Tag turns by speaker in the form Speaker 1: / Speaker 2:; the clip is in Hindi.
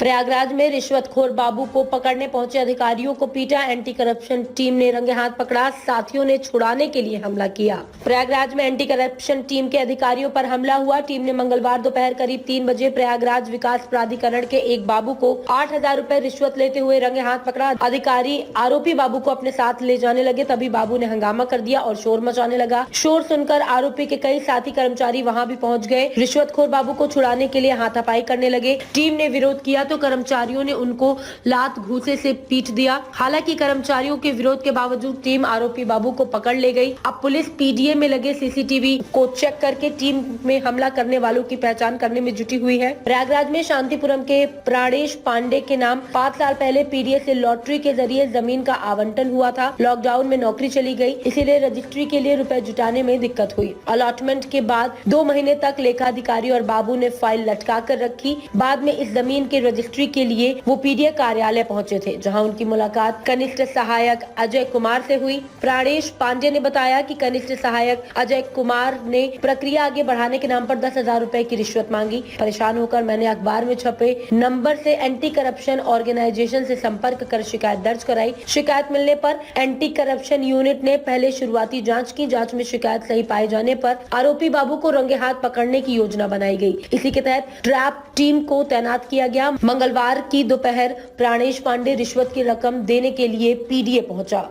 Speaker 1: प्रयागराज में रिश्वतखोर बाबू को पकड़ने पहुंचे अधिकारियों को पीटा। एंटी करप्शन टीम ने रंगे हाथ पकड़ा, साथियों ने छुड़ाने के लिए हमला किया। प्रयागराज में एंटी करप्शन टीम के अधिकारियों पर हमला हुआ। टीम ने मंगलवार दोपहर करीब 3 बजे प्रयागराज विकास प्राधिकरण के एक बाबू को 8,000 रुपए रिश्वत लेते हुए रंगे हाथ पकड़ा। अधिकारी आरोपी बाबू को अपने साथ ले जाने लगे, तभी बाबू ने हंगामा कर दिया और शोर मचाने लगा। शोर सुनकर आरोपी के कई साथी कर्मचारी वहां भी पहुंच गए। रिश्वतखोर बाबू को छुड़ाने के लिए हाथापाई करने लगे। टीम ने विरोध किया तो कर्मचारियों ने उनको लात घूंसे से पीट दिया। हालांकि कर्मचारियों के विरोध के बावजूद टीम आरोपी बाबू को पकड़ ले गई। अब पुलिस पीडीए में लगे सीसीटीवी को चेक करके टीम में हमला करने वालों की पहचान करने में जुटी हुई है। प्रयागराज में शांतिपुरम के प्राणेश पांडे के नाम 5 साल पहले पीडीए से लॉटरी के जरिए जमीन का आवंटन हुआ था। लॉकडाउन में नौकरी चली गई, इसीलिए रजिस्ट्री के लिए रुपए जुटाने में दिक्कत हुई। अलॉटमेंट के बाद 2 महीने तक लेखाधिकारी और बाबू ने फाइल लटका कर रखी। बाद में इस जमीन के रजिस्ट्री के लिए वो पीडीए कार्यालय पहुंचे थे, जहां उनकी मुलाकात कनिष्ठ सहायक अजय कुमार से हुई। प्राणेश पांडे ने बताया कि कनिष्ठ सहायक अजय कुमार ने प्रक्रिया आगे बढ़ाने के नाम पर 10,000 रुपए की रिश्वत मांगी। परेशान होकर मैंने अखबार में छपे नंबर से एंटी करप्शन ऑर्गेनाइजेशन से संपर्क कर शिकायत दर्ज कराई। शिकायत मिलने पर एंटी करप्शन यूनिट ने पहले शुरुआती जाँच की। जाँच में शिकायत सही पाए जाने पर आरोपी बाबू को रंगे हाथ पकड़ने की योजना बनाई गई। इसी के तहत ट्रैप टीम को तैनात किया गया। मंगलवार की दोपहर प्राणेश पांडे रिश्वत की रकम देने के लिए पीडीए पहुंचा।